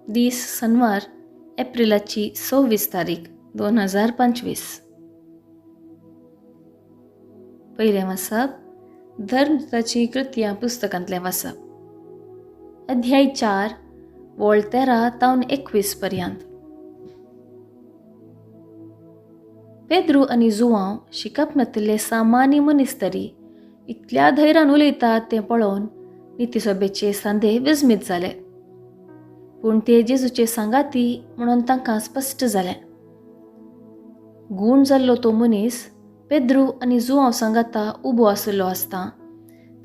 दीस शनिवार एप्रिलाची 26 तारीख 2025. पयलें वाचप धर्मदूताची कृत्यां पुस्तकांतलें वाचप. अध्याय 4 वोळ 13 तावन 21 पर्यंत. पेद्रू आनी जुवांव शिकप नातिल्ले सामान्य मनीस तरी इतल्या धैर्यान उलयतात तें पळोवन नितीसभेचे सांदे विस्मीत जाले. पूण ते जेजूचे सांगाती म्हणून तांकां स्पश्ट जालें. गूण जाल्लो तो मनीस पेद्रू आनी जुवांव सांगाता उबो आशिल्लो आसता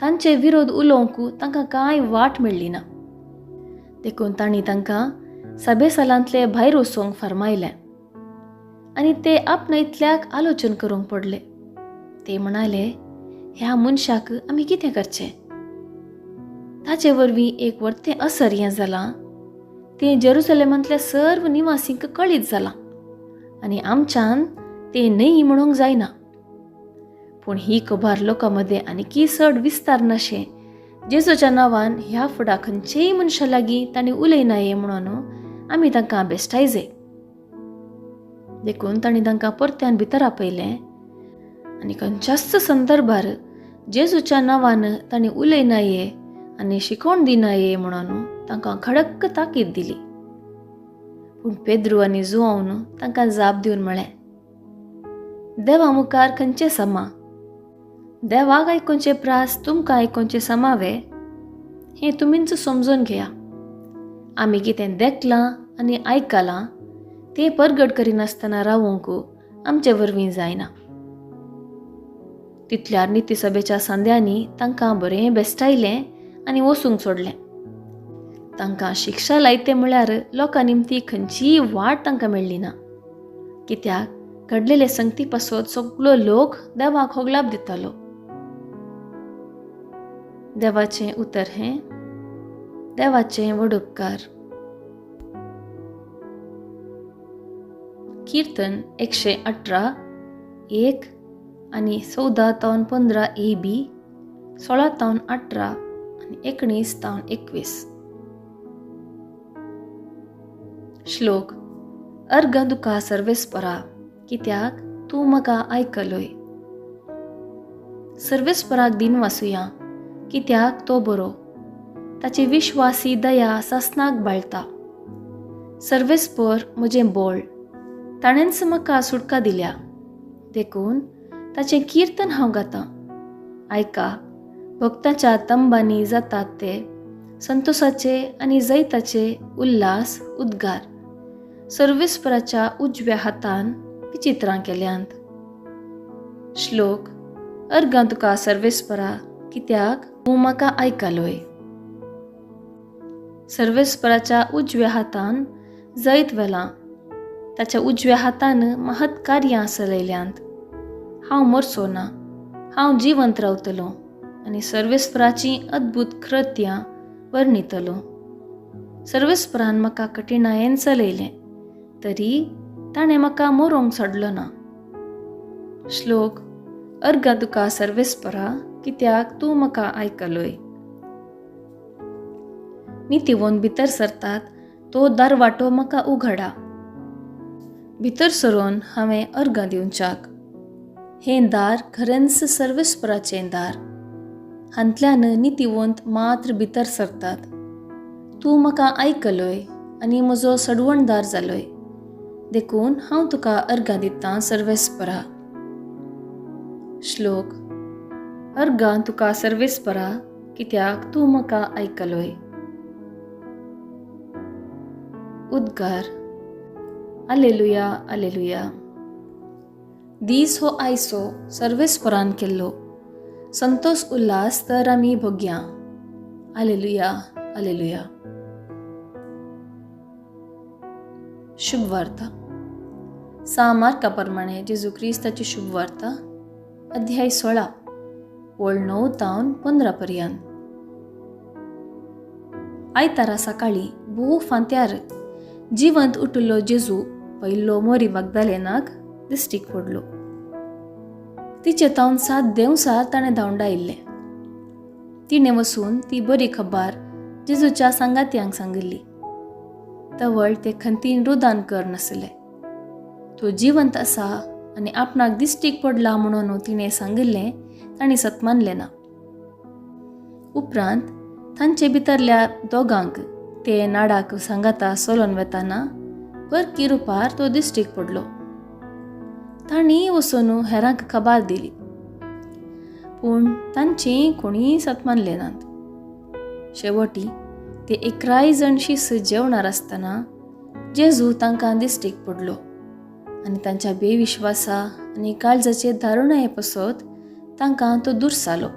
तांचे विरोध उलोवंक तांकां कांय वाट मेळ्ळी ना. देखून तांणी तांकां सभेसालांतले भायर वचोंक फर्मायलें आनी ते आपणा इतल्याक आलोचन करूंक पडले. ते म्हणाले, ह्या मनशाक आमी कितें करचें? ताचे वरवीं एक वर्तें असर हें जालां तें जेरुसलेमांतल्या सर्व निवासींक कळीत जालां आनी आमच्यान तें न्हय म्हणूंक जायना. पूण ही खबर लोकां मदें आनीकी चड विस्तार नाशें जेजूच्या नांवान ह्या फुडा खंयचेय मनशा लागीं तांणी उलयनाये म्हणून आमी तांकां बेश्टायजे. देखून तांणी तांकां परत्यान भितर आपयलें आनी खंयच्याच संदर्भार जेजूच्या नांवान तांणी उलयनाये आनी शिकोवण दिनाये म्हणून तांकां खडक्क ताकीद दिली. पूण पेद्रू आनी जुवांवन तांकां जाप दिवन म्हळें, देवा मुखार खंयचे समा? देवाक आयकोवचे प्रास तुमकां आयकोवचे समावे हें तुमीच समजून घेया. आमी कितें देखलां आनी आयकलां तें परगट करिनासतना रावूंक आमचे वरवीं जायना. तितल्यार नितीसभेच्या सांद्यांनी तांकां बरें बेश्टायलें आनी वसूंक सोडलें. तांकां शिक्षा लायते म्हळ्यार लोकां निमती खंयचीय वाट तांकां मेळ्ळी ना. कित्याक घडलेले संगती पासत सगळो लोक देवाक होगलाप दितालो. देवाचें उतर हें देवाचें व्हड उपकार. कीर्तन 118 1 आनी 14 तावन 15 AB, 16 तावन 18 आनी 19 तावन 21. श्लोक. अर्घ तुका सर्वेस्परा कित्याक तूं म्हाका आयकलोय. सर्वेस्पराक दिन वासुया कित्याक तो बरो. ताची विश्वासी दया सासनाक बाळटा. सर्वेस्पर म्हजें बोळ ताणेंच म्हाका सुटका दिल्या. देखून ताचें कीर्तन हांव गातां. आयका, भक्ताच्या तंबांनी जातात ते संतोषाचे आनी जैताचे उल्हास उद्गार सर्वेस्पराच्या उजव्या हातान विचित्रां केल्यांत. श्लोक. अर्घ तुका सर्वेस्परा कित्याक तूं म्हाका आयकलोय. सर्वेस्पराच्या उजव्या हातान जैत वेलां. ताच्या उजव्या हातान महत् कार्यां चलयल्यांत. हांव मरचो ना, हांव जिवंत रावतलो आनी सर्वेस्पराची अद्भुत कृत्यां वर्णितलो. सर्वेस्परान म्हाका कठिणायेन चलयलें तरी ताणें म्हाका मरोंक सोडलो ना. श्लोक. अर्घ तुका सर्वेस्परा कित्याक तूं म्हाका आयकलोय. नितीवंत भितर सरतात तो दारवाटो म्हाका उघडा. भितर सरून हांवें अर्घ दिवच्याक. हें दार खरेंच सर्वेस्पराचें दार. हांतल्यान नितीवंत मात्र भितर सरतात. तूं म्हाका आयकलोय आनी म्हजो सडवणदार जालोय. देखून हांव तुका अर्घ दितां सर्वेस्परा. श्लोक. अर्घ तुका सर्वेस्परा कित्याक तूं म्हाका आयकलोय. उद्गार. आलेलुया आलेलुया. दीस हो आयचो सर्वेस्परान केल्लो. संतोष उल्हास तर आमी भोग्या. आलेलुया आलेलुया. शुभ वार्ता. मार्का प्रमाणे जेजू क्रिस्ताची शुभ वार्ता अध्याय 16 वोळ 9 तावन 15 पर्यंत. आयतारा सकाळी भोव फांत्यार जिवंत उठिल्लो जेजू पयलो मोरी मग्दलेनाक दिश्टीक पडलो. तिचे तावन 7 देंवसार ताणें धांवडायिल्लें. तिणें वचून ती बरी खबर जेजूच्या सांगात्यांक सांगिल्ली. तवळ ते खंतीन रुदान कर नासले. तो जिवंत आसा आनी आपणाक दिश्टीक पडला म्हणून तिणें सांगिल्लें तांणी सत मानलें ना. उपरांत तांचे भितरल्या दोगांक ते नाडाक सांगाता सोलोन वेताना परकी रुपार तो दिश्टीक पडलो. तांणी वचून हेरांक खबर दिली, पूण तांची कोणी सत मानलें नात. शेवटी ते 11 जाण शिस जेवणार आसतना जेजू तांकां दिश्टीक पडलो आनी तांच्या बेविश्वासा आनी काळजाचे दारुणाये पसत तांकां तो दुर्सालो.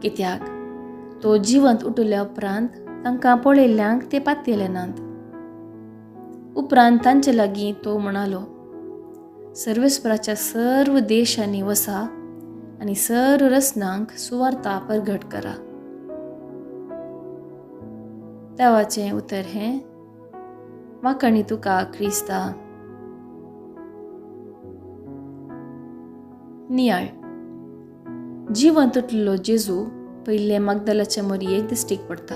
कित्याक तो जिवंत उठल्या उपरांत तांकां पळयल्ल्यांक ते पातयले नात. उपरांत तांचे लागीं तो म्हणालो, सर्वेस्पराच्या सर्व देशांनी वसा आनी सर्व रसनांक सुवार्ता परगट करा. देवाचें उतर हें, वाकणी तुका क्रिस्ता. नियाळ. जिवंत उठलेलो जेजू पयले मगदलाच्या मोरयेक दिश्टीक पडटा.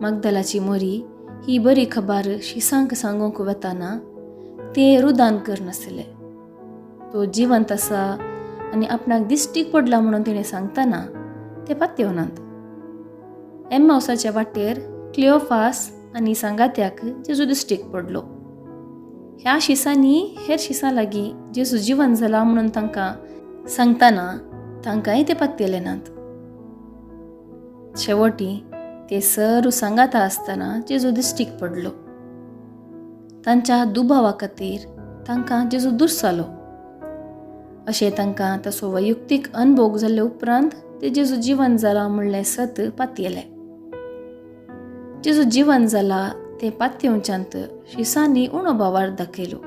मगदलाची मोरी ही बरी खबर शिसांक सांगूंक वेताना ते रुदान करनासले. तो जिवंत आसा आनी आपणाक दिश्टीक पडला म्हणून तिणें सांगतना ते पातयेवनात. एम्माउसाच्या वाटेर क्लिओफास आनी सांगात्याक जेजू दिश्टीक पडलो. ह्या शिसांनी हेर शिसां लागीं जेजू जिवंत जाला म्हणून तांकां सांगतना तांकांय ते पातयले नात. शेवटी ते सर्व सांगाता आसतना जेजू दिश्टीक पडलो. तांच्या दुबावा खातीर तांकां जेजू दुर्सालो. अशें तांकां ताचो वैयक्तीक अनुभव जाल्ले उपरांत ते जेजू जिवंत जाला म्हणलें सत पातयलें. जेजू जिवंत जाला ते पातयेवच्यांत शिसांनी उणो बावार दाखयलो.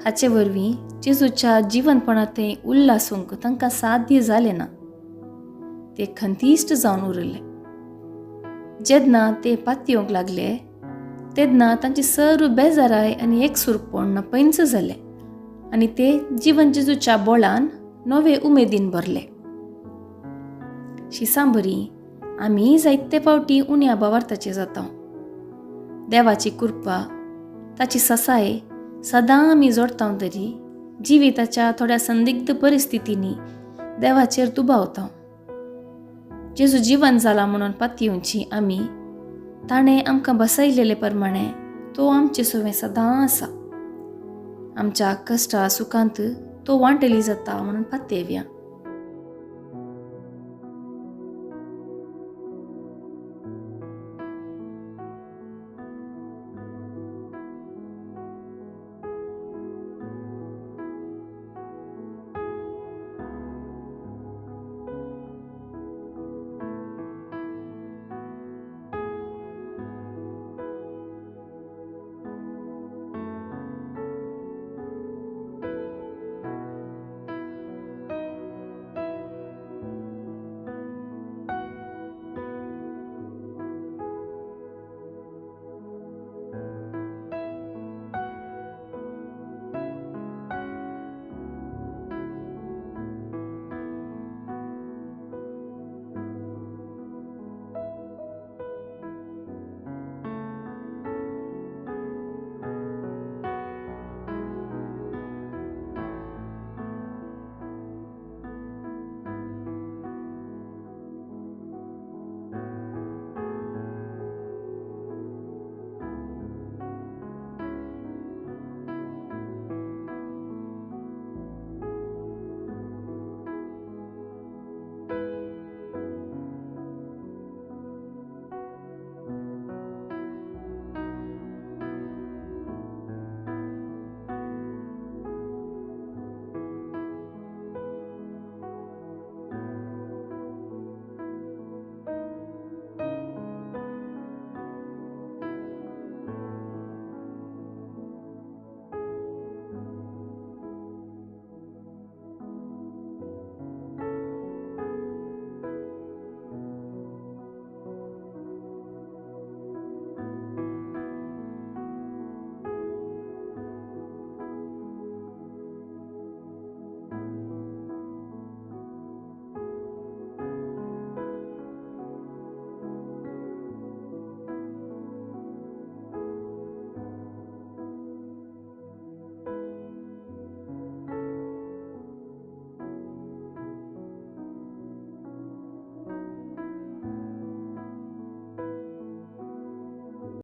हाचे वरवीं जेजूच्या जिवंतपणांतय उल्हासूंक तांकां साध्य जालें ना. ते खंतिश्ट जावन उरले. जेन्ना ते पातयेवंक लागले तेन्ना तांची सर्व बेजाराय आनी एकसुरपण पैंच जालें आनी ते जिवंत जेजूच्या बोळान नवे उमेदीन भरले. शिसां बरी आमी जायते फावटी उण्या बावार्थाचे जाता. देवाची कृपा, ताची ससाय सदां आमी जोडता तरी जिविताच्या थोड्या संदिग्ध परिस्थितींनी देवाचेर दुबावता. जेजू जिवंत जाला म्हणून पातयेवची आमी ताणें आमकां बसयलेले प्रमाणे तो आमचे सोबे सदां आसा. आमच्या कश्टा सुखांत तो वांटेली जाता म्हणून पातयेवया.